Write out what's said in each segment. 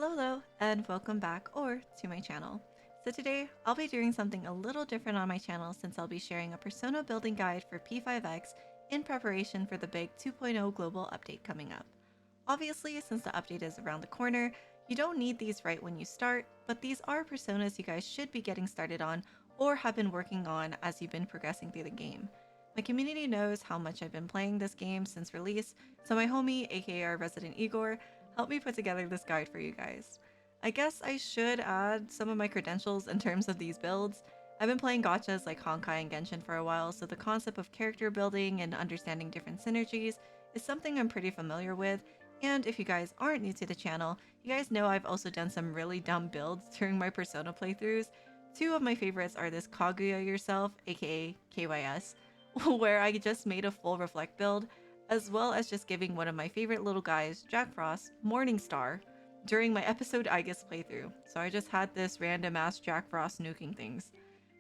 Hello, and welcome back or to my channel. So today I'll be doing something a little different on my channel since I'll be sharing a persona building guide for P5X in preparation for the big 2.0 global update coming up. Obviously, since the update is around the corner, you don't need these right when you start, but these are personas you guys should be getting started on or have been working on as you've been progressing through the game. My community knows how much I've been playing this game since release, so my homie, aka our resident Igor, helped me put together this guide for you guys. I guess I should add some of my credentials in terms of these builds. I've been playing gachas like Honkai and Genshin for a while, so the concept of character building and understanding different synergies is something I'm pretty familiar with. And if you guys aren't new to the channel, you guys know I've also done some really dumb builds during my Persona playthroughs. Two of my favorites are this Kaguya Yourself, aka KYS, where I just made a full reflect build, as well as just giving one of my favorite little guys, Jack Frost, Morningstar, during my episode Aegis playthrough. So I just had this random ass Jack Frost nuking things.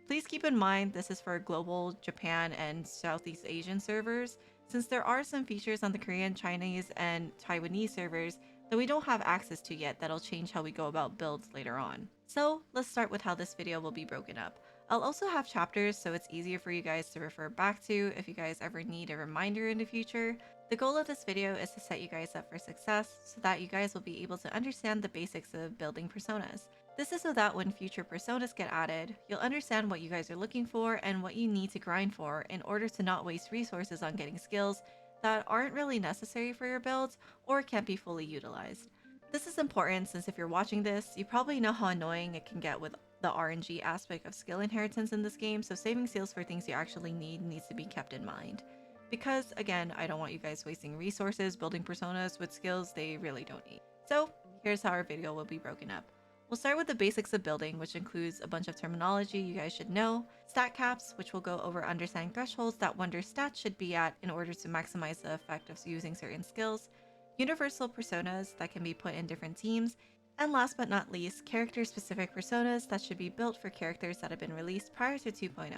Please keep in mind this is for global Japan and Southeast Asian servers, since there are some features on the Korean, Chinese, and Taiwanese servers that we don't have access to yet that'll change how we go about builds later on. So let's start with how this video will be broken up. I'll also have chapters so it's easier for you guys to refer back to if you guys ever need a reminder in the future. The goal of this video is to set you guys up for success so that you guys will be able to understand the basics of building personas. This is so that when future personas get added, you'll understand what you guys are looking for and what you need to grind for in order to not waste resources on getting skills that aren't really necessary for your builds or can't be fully utilized. This is important since if you're watching this, you probably know how annoying it can get with the RNG aspect of skill inheritance in this game, so saving skills for things you actually need needs to be kept in mind. Because, again, I don't want you guys wasting resources building personas with skills they really don't need. So, here's how our video will be broken up. We'll start with the basics of building, which includes a bunch of terminology you guys should know, stat caps, which will go over understanding thresholds that Wonder stats should be at in order to maximize the effect of using certain skills, universal personas that can be put in different teams, and last but not least, character-specific personas that should be built for characters that have been released prior to 2.0.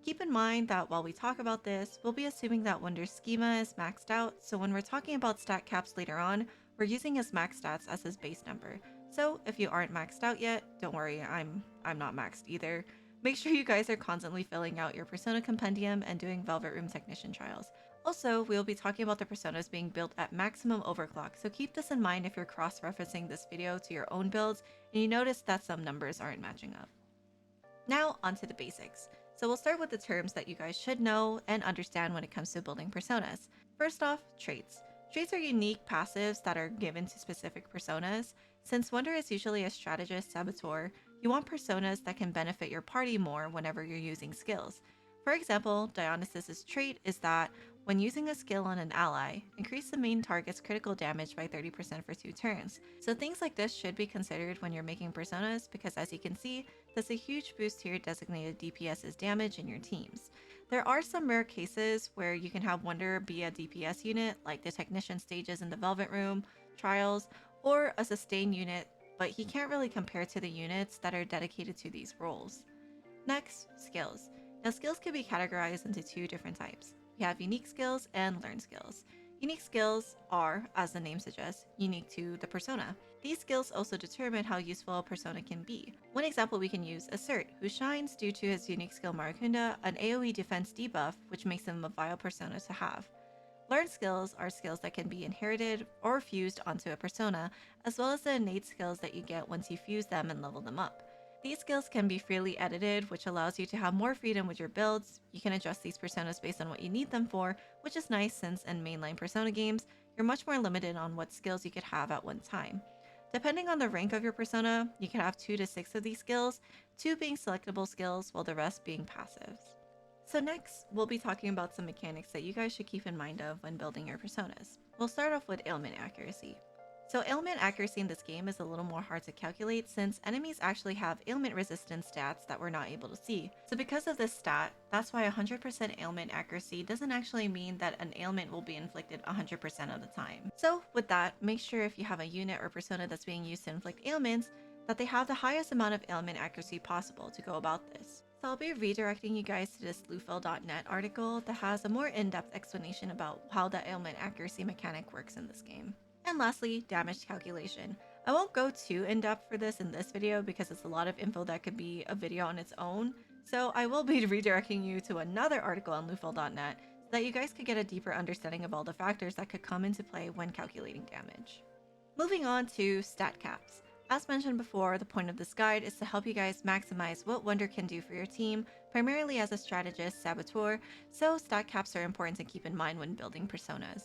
Keep in mind that while we talk about this, we'll be assuming that Wonder's schema is maxed out, so when we're talking about stat caps later on, we're using his max stats as his base number. So if you aren't maxed out yet, don't worry, I'm not maxed either. Make sure you guys are constantly filling out your Persona Compendium and doing Velvet Room Technician trials. Also, we'll be talking about the personas being built at maximum overclock, so keep this in mind if you're cross-referencing this video to your own builds and you notice that some numbers aren't matching up. Now, onto the basics. So we'll start with the terms that you guys should know and understand when it comes to building personas. First off, traits. Traits are unique passives that are given to specific personas. Since Wonder is usually a strategist saboteur, you want personas that can benefit your party more whenever you're using skills. For example, Dionysus's trait is that when using a skill on an ally, increase the main target's critical damage by 30% for 2 turns. So things like this should be considered when you're making personas because as you can see, that's a huge boost to your designated DPS's damage in your teams. There are some rare cases where you can have Wonder be a DPS unit, like the Technician stages in the Velvet Room, Trials, or a Sustain unit, but he can't really compare to the units that are dedicated to these roles. Next, skills. Now skills can be categorized into 2 different types. You have unique skills and learned skills. Unique skills are, as the name suggests, unique to the persona. These skills also determine how useful a persona can be. One example we can use Assert, who shines due to his unique skill Maracunda, an AoE defense debuff, which makes him a vile persona to have. Learned skills are skills that can be inherited or fused onto a persona, as well as the innate skills that you get once you fuse them and level them up. These skills can be freely edited, which allows you to have more freedom with your builds. You can adjust these personas based on what you need them for, which is nice since in mainline Persona games, you're much more limited on what skills you could have at one time. Depending on the rank of your persona, you can have 2 to 6 of these skills, 2 being selectable skills while the rest being passives. So next, we'll be talking about some mechanics that you guys should keep in mind of when building your personas. We'll start off with ailment accuracy. So ailment accuracy in this game is a little more hard to calculate since enemies actually have ailment resistance stats that we're not able to see. So because of this stat, that's why 100% ailment accuracy doesn't actually mean that an ailment will be inflicted 100% of the time. So with that, make sure if you have a unit or persona that's being used to inflict ailments, that they have the highest amount of ailment accuracy possible to go about this. So I'll be redirecting you guys to this lufel.net article that has a more in-depth explanation about how the ailment accuracy mechanic works in this game. And lastly, damage calculation. I won't go too in depth for this in this video because it's a lot of info that could be a video on its own, so I will be redirecting you to another article on lufel.net so that you guys could get a deeper understanding of all the factors that could come into play when calculating damage. Moving on to stat caps. As mentioned before, the point of this guide is to help you guys maximize what Wonder can do for your team, primarily as a strategist saboteur, so stat caps are important to keep in mind when building personas.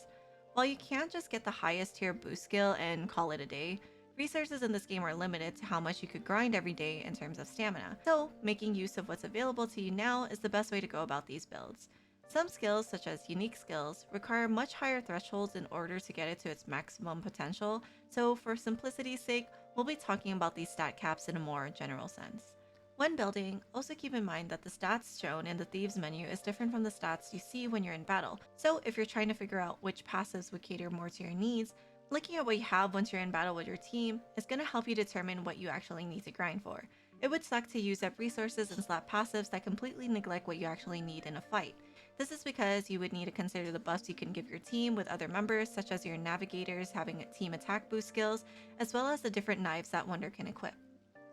While you can't just get the highest tier boost skill and call it a day, resources in this game are limited to how much you could grind every day in terms of stamina, so making use of what's available to you now is the best way to go about these builds. Some skills, such as unique skills, require much higher thresholds in order to get it to its maximum potential, so for simplicity's sake, we'll be talking about these stat caps in a more general sense. When building, also keep in mind that the stats shown in the Thieves menu is different from the stats you see when you're in battle, so if you're trying to figure out which passives would cater more to your needs, looking at what you have once you're in battle with your team is going to help you determine what you actually need to grind for. It would suck to use up resources and slap passives that completely neglect what you actually need in a fight. This is because you would need to consider the buffs you can give your team with other members, such as your navigators having team attack boost skills, as well as the different knives that Wonder can equip.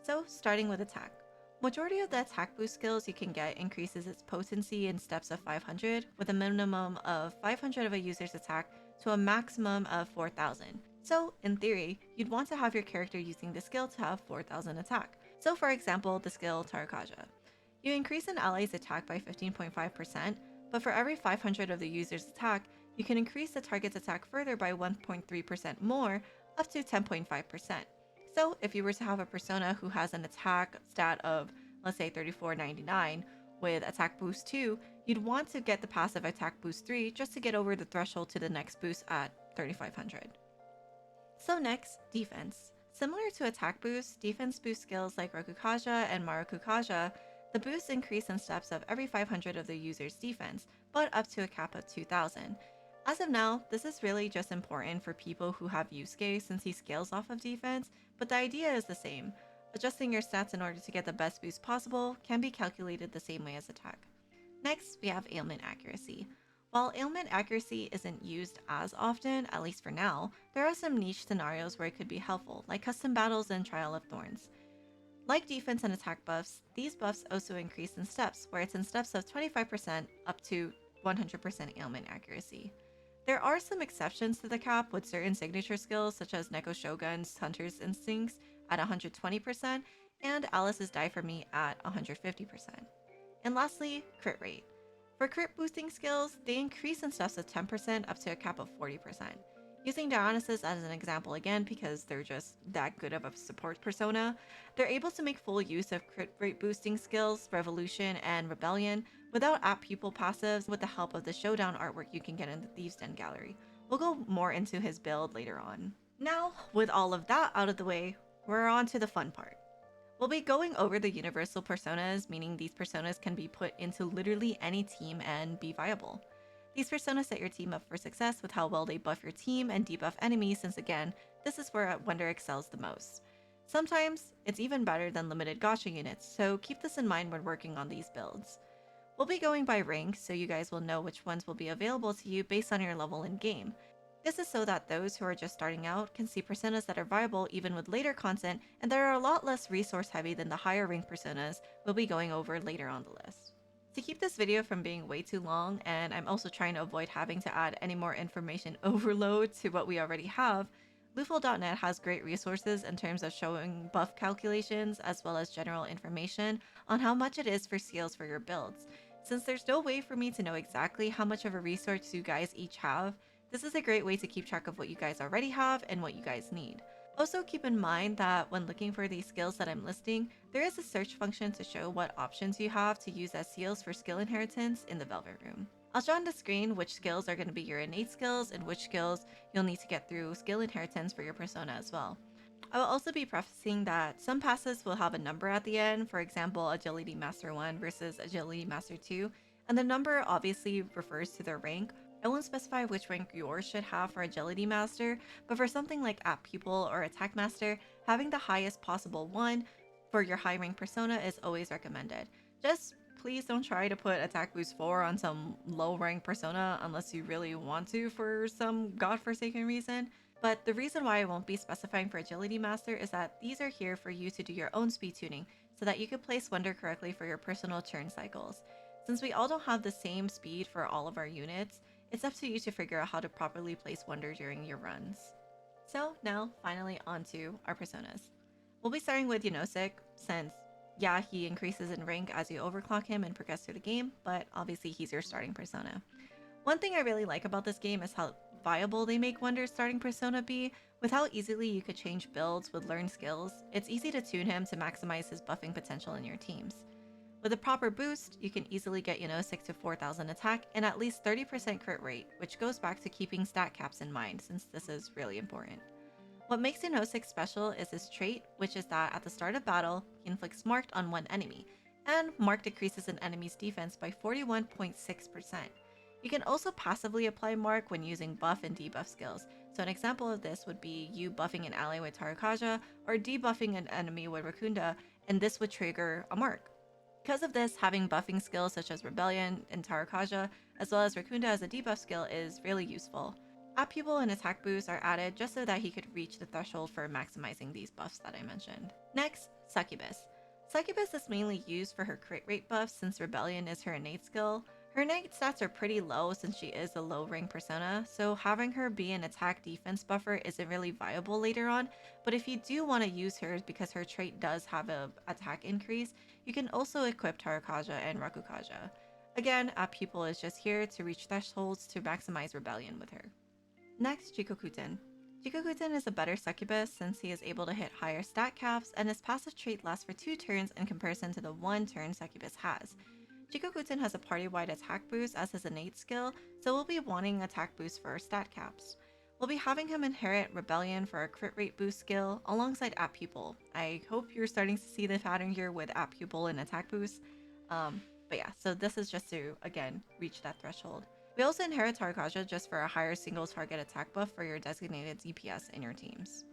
So, starting with attack. Majority of the attack boost skills you can get increases its potency in steps of 500, with a minimum of 500 of a user's attack to a maximum of 4,000. So, in theory, you'd want to have your character using the skill to have 4,000 attack. So for example, the skill Tarkaja. You increase an ally's attack by 15.5%, but for every 500 of the user's attack, you can increase the target's attack further by 1.3% more, up to 10.5%. So if you were to have a persona who has an attack stat of, let's say 3499, with attack boost 2, you'd want to get the passive attack boost 3 just to get over the threshold to the next boost at 3500. So next, defense. Similar to attack boost, defense boost skills like Rokukaja and Marukukaja, the boosts increase in steps of every 500 of the user's defense, but up to a cap of 2000. As of now, this is really just important for people who have Yusuke since he scales off of defense, but the idea is the same. Adjusting your stats in order to get the best boost possible can be calculated the same way as attack. Next, we have ailment accuracy. While ailment accuracy isn't used as often, at least for now, there are some niche scenarios where it could be helpful, like custom battles and Trial of Thorns. Like defense and attack buffs, these buffs also increase in steps, where it's in steps of 25% up to 100% ailment accuracy. There are some exceptions to the cap with certain signature skills such as Neko Shogun's Hunter's Instincts at 120% and Alice's Die For Me at 150%. And lastly, crit rate. For crit boosting skills, they increase in steps of 10% up to a cap of 40%. Using Dionysus as an example again because they're just that good of a support persona, they're able to make full use of crit rate boosting skills, Revolution, and Rebellion without app pupil passives with the help of the showdown artwork you can get in the Thieves' Den gallery. We'll go more into his build later on. Now, with all of that out of the way, we're on to the fun part. We'll be going over the universal personas, meaning these personas can be put into literally any team and be viable. These personas set your team up for success with how well they buff your team and debuff enemies, since again, this is where Wonder excels the most. Sometimes, it's even better than limited gacha units, so keep this in mind when working on these builds. We'll be going by rank, so you guys will know which ones will be available to you based on your level in game. This is so that those who are just starting out can see personas that are viable even with later content and that are a lot less resource heavy than the higher rank personas we'll be going over later on the list. To keep this video from being way too long, and I'm also trying to avoid having to add any more information overload to what we already have, lufel.net has great resources in terms of showing buff calculations as well as general information on how much it is for skills for your builds. Since there's no way for me to know exactly how much of a resource you guys each have, this is a great way to keep track of what you guys already have and what you guys need. Also keep in mind that when looking for these skills that I'm listing, there is a search function to show what options you have to use as seals for skill inheritance in the Velvet Room. I'll show on the screen which skills are going to be your innate skills and which skills you'll need to get through skill inheritance for your persona as well. I will also be prefacing that some passes will have a number at the end, for example Agility Master 1 versus Agility Master 2, and the number obviously refers to their rank. I won't specify which rank yours should have for Agility Master, but for something like App Pupil or Attack Master, having the highest possible one for your high rank persona is always recommended. Just please don't try to put Attack Boost 4 on some low rank persona unless you really want to for some godforsaken reason, But the reason why I won't be specifying for Agility Master is that these are here for you to do your own speed tuning so that you can place Wonder correctly for your personal turn cycles. Since we all don't have the same speed for all of our units, it's up to you to figure out how to properly place Wonder during your runs. So now, finally onto our personas. We'll be starting with Yunosik, since yeah, he increases in rank as you overclock him and progress through the game, but obviously he's your starting persona. One thing I really like about this game is how viable they make Wonder's starting persona be. With how easily you could change builds with learned skills, it's easy to tune him to maximize his buffing potential in your teams. With a proper boost, you can easily get Yunosik to 4,000 attack and at least 30% crit rate, which goes back to keeping stat caps in mind since this is really important. What makes Yunosik special is his trait, which is that at the start of battle, he inflicts marked on one enemy, and marked decreases an enemy's defense by 41.6%. You can also passively apply mark when using buff and debuff skills, so an example of this would be you buffing an ally with Tarakaja or debuffing an enemy with Rakunda, and this would trigger a mark. Because of this, having buffing skills such as Rebellion and Tarakaja, as well as Rakunda as a debuff skill, is really useful. App Pupil and attack boost are added just so that he could reach the threshold for maximizing these buffs that I mentioned. Next, Succubus. Succubus is mainly used for her crit rate buff since Rebellion is her innate skill. Her innate stats are pretty low since she is a low rank persona, so having her be an attack defense buffer isn't really viable later on, but if you do want to use her because her trait does have an attack increase, you can also equip Tarakaja and Rakukaja. Again, App Pupil is just here to reach thresholds to maximize Rebellion with her. Next, Jikokuten. Jikokuten is a better succubus since he is able to hit higher stat caps and his passive trait lasts for 2 turns in comparison to the 1 turn succubus has. Jikokuten has a party-wide attack boost as his innate skill, so we'll be wanting attack boost for our stat caps. We'll be having him inherit Rebellion for a crit rate boost skill alongside App Pupil. I hope you're starting to see the pattern here with App Pupil and attack boost. But yeah, so this is just to, again, reach that threshold. We also inherit Tarakaja just for a higher single target attack buff for your designated DPS in your teams.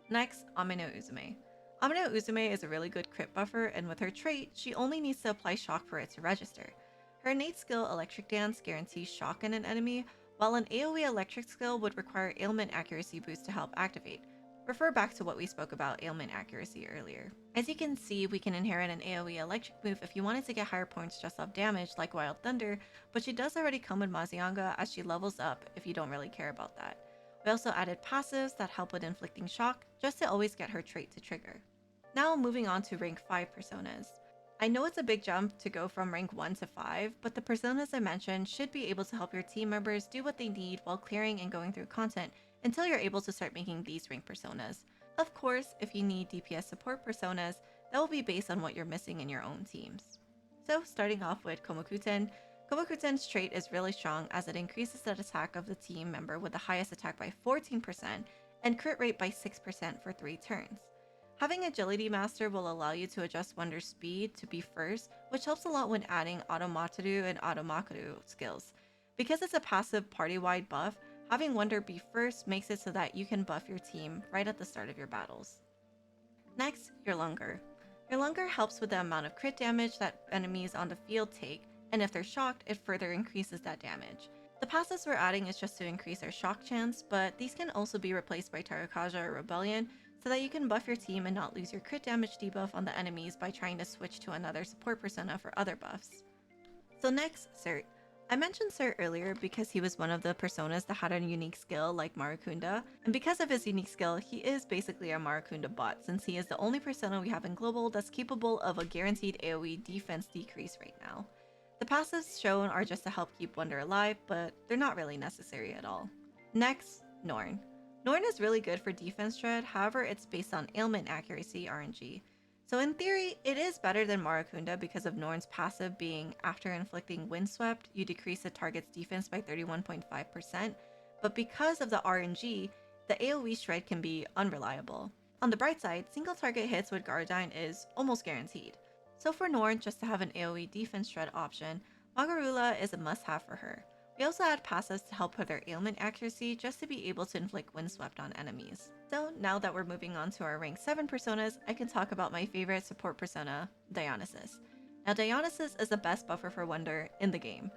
Next, Amino Uzume. Amino Uzume is a really good crit buffer, and with her trait, she only needs to apply shock for it to register. Her innate skill Electric Dance guarantees shock in an enemy, while an AoE electric skill would require ailment accuracy boost to help activate. Refer back to what we spoke about ailment accuracy earlier. As you can see, we can inherit an AoE electric move if you wanted to get higher points just off damage like Wild Thunder, but she does already come with Mazianga as she levels up if you don't really care about that. We also added passives that help with inflicting shock just to always get her trait to trigger. Now moving on to rank 5 personas. I know it's a big jump to go from rank 1 to 5, but the personas I mentioned should be able to help your team members do what they need while clearing and going through content until you're able to start making these rank personas. Of course, if you need DPS support personas, that will be based on what you're missing in your own teams. So starting off with Komokuten, Komokuten's trait is really strong as it increases the attack of the team member with the highest attack by 14% and crit rate by 6% for 3 turns. Having Agility Master will allow you to adjust Wonder's speed to be first, which helps a lot when adding Automataru and Automakaru skills. Because it's a passive party-wide buff, having Wonder be first makes it so that you can buff your team right at the start of your battles. Next, your Lunger. Your Lunger helps with the amount of crit damage that enemies on the field take, and if they're shocked, it further increases that damage. The passives we're adding is just to increase our shock chance, but these can also be replaced by Tarakaja or Rebellion, so that you can buff your team and not lose your crit damage debuff on the enemies by trying to switch to another support persona for other buffs. So next, Cert. I mentioned Cert earlier because he was one of the personas that had a unique skill like Maracunda, and because of his unique skill, he is basically a Maracunda bot since he is the only persona we have in Global that's capable of a guaranteed AoE defense decrease right now. The passives shown are just to help keep Wonder alive, but they're not really necessary at all. Next, Norn. Norn is really good for defense dread, however it's based on ailment accuracy RNG. So in theory, it is better than Maracunda because of Norn's passive being after inflicting Windswept, you decrease the target's defense by 31.5%, but because of the RNG, the AoE shred can be unreliable. On the bright side, single target hits with Guardian is almost guaranteed. So for Norn, just to have an AoE defense shred option, Magarula is a must-have for her. We also add passives to help with their ailment accuracy just to be able to inflict Windswept on enemies. So now that we're moving on to our rank 7 personas, I can talk about my favorite support persona, Dionysus. Now Dionysus is the best buffer for Wonder in the game.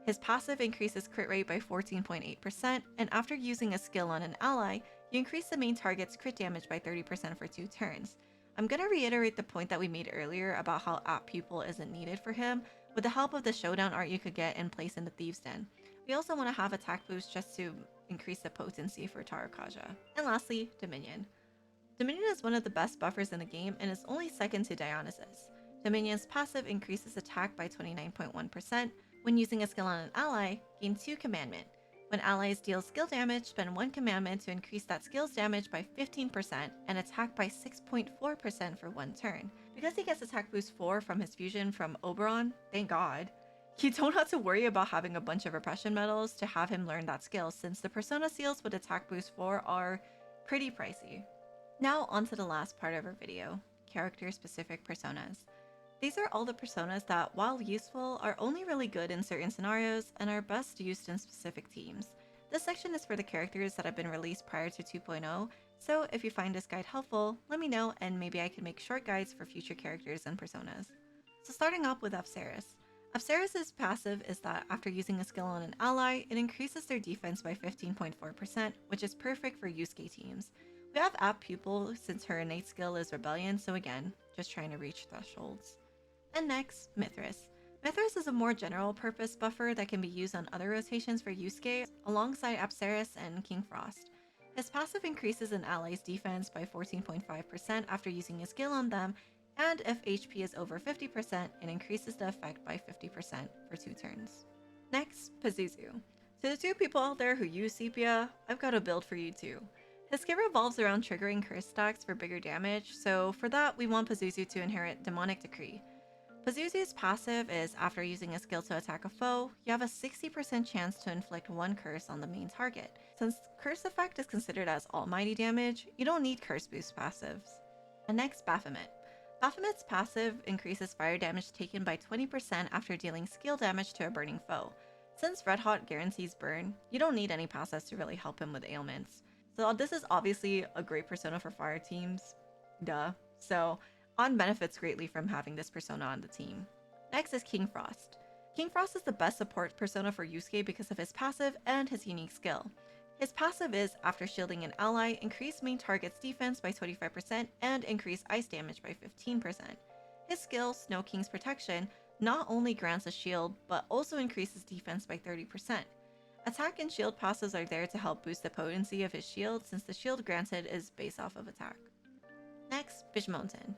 His passive increases crit rate by 14.8%, and after using a skill on an ally, You increase the main target's crit damage by 30% for 2 turns. I'm gonna reiterate the point that we made earlier about how App Pupil isn't needed for him. With the help of the Showdown art you could get in place in the Thieves' Den. We also want to have attack boost just to increase the potency for Tarakaja. And lastly, Dominion. Dominion is one of the best buffers in the game and is only second to Dionysus. Dominion's passive increases attack by 29.1%. When using a skill on an ally, gain 2 commandment. When allies deal skill damage, spend 1 commandment to increase that skill's damage by 15% and attack by 6.4% for 1 turn. Because he gets attack boost 4 from his fusion from Oberon, thank god, you don't have to worry about having a bunch of repression medals to have him learn that skill, since the persona seals with attack boost 4 are pretty pricey. Now onto the last part of our video, character-specific personas. These are all the personas that, while useful, are only really good in certain scenarios and are best used in specific teams. This section is for the characters that have been released prior to 2.0, so if you find this guide helpful, let me know and maybe I can make short guides for future characters and personas. So starting off with Apsaris. Apsaris' passive is that after using a skill on an ally, it increases their defense by 15.4%, which is perfect for Yusuke teams. We have App Pupil since her innate skill is Rebellion, so again, just trying to reach thresholds. And next, Mithras. Mithras is a more general purpose buffer that can be used on other rotations for Yusuke alongside Apsaris and King Frost. His passive increases an ally's defense by 14.5% after using a skill on them, and if HP is over 50%, it increases the effect by 50% for 2 turns. Next, Pazuzu. To the 2 people out there who use Sepia, I've got a build for you too. His skill revolves around triggering curse stacks for bigger damage, so for that we want Pazuzu to inherit Demonic Decree. Pazuzu's passive is after using a skill to attack a foe, you have a 60% chance to inflict 1 curse on the main target. Since curse effect is considered as almighty damage, you don't need curse boost passives. And next, Baphomet. Baphomet's passive increases fire damage taken by 20% after dealing skill damage to a burning foe. Since Red Hot guarantees burn, you don't need any passives to really help him with ailments. So this is obviously a great persona for fire teams, duh. So On benefits greatly from having this persona on the team. Next is King Frost. King Frost is the best support persona for Yusuke because of his passive and his unique skill. His passive is, after shielding an ally, increase main target's defense by 25% and increase ice damage by 15%. His skill, Snow King's Protection, not only grants a shield, but also increases defense by 30%. Attack and shield passives are there to help boost the potency of his shield, since the shield granted is based off of attack. Next, Bijmonten.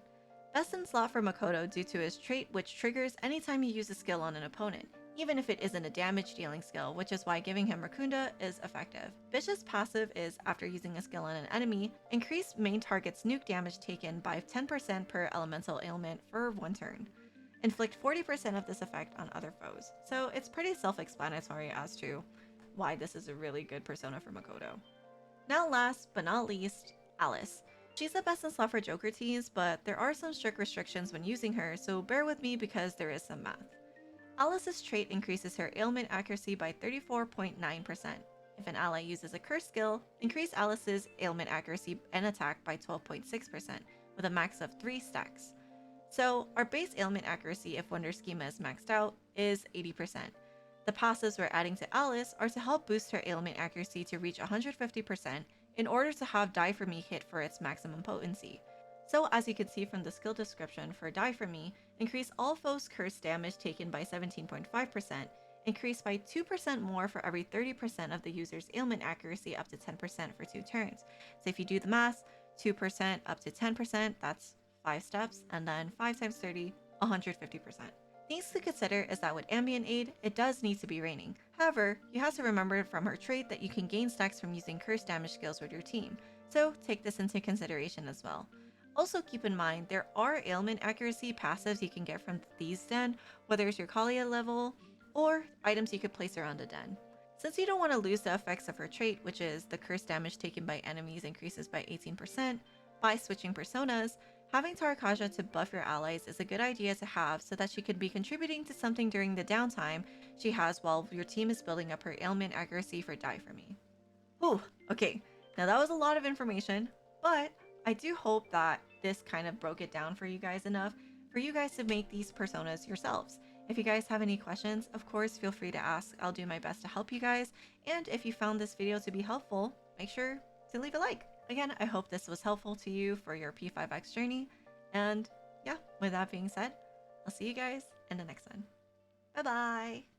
Best in slot for Makoto due to his trait, which triggers anytime you use a skill on an opponent, even if it isn't a damage dealing skill, which is why giving him Rakunda is effective. Bish's passive is, after using a skill on an enemy, increase main target's nuke damage taken by 10% per elemental ailment for 1 turn. Inflict 40% of this effect on other foes. So it's pretty self-explanatory as to why this is a really good persona for Makoto. Now last but not least, Alice. She's the best in slot for Joker teams, but there are some strict restrictions when using her, so bear with me because there is some math. Alice's trait increases her ailment accuracy by 34.9%. If an ally uses a curse skill, increase Alice's ailment accuracy and attack by 12.6%, with a max of 3 stacks. So our base ailment accuracy, if Wonder Schema is maxed out, is 80%. The passives we're adding to Alice are to help boost her ailment accuracy to reach 150% in order to have Die For Me hit for its maximum potency. So as you can see from the skill description for Die For Me, increase all foes' curse damage taken by 17.5%, increase by 2% more for every 30% of the user's ailment accuracy up to 10% for 2 turns. So if you do the math, 2% up to 10%, that's 5 steps, and then 5 times 30, 150%. Things to consider is that with ambient aid, it does need to be raining. However, you have to remember from her trait that you can gain stacks from using curse damage skills with your team, so take this into consideration as well. Also keep in mind, there are ailment accuracy passives you can get from the Thieves' Den, whether it's your Kalia level, or items you could place around the den. Since you don't want to lose the effects of her trait, which is the curse damage taken by enemies increases by 18%, by switching personas, having Tarakaja to buff your allies is a good idea to have so that she could be contributing to something during the downtime she has while your team is building up her ailment accuracy for Die For Me. Whew, okay, now that was a lot of information, but I do hope that this kind of broke it down for you guys enough for you guys to make these personas yourselves. If you guys have any questions, of course, feel free to ask. I'll do my best to help you guys. And if you found this video to be helpful, make sure to leave a like. Again, I hope this was helpful to you for your P5X journey. And yeah, with that being said, I'll see you guys in the next one. Bye bye!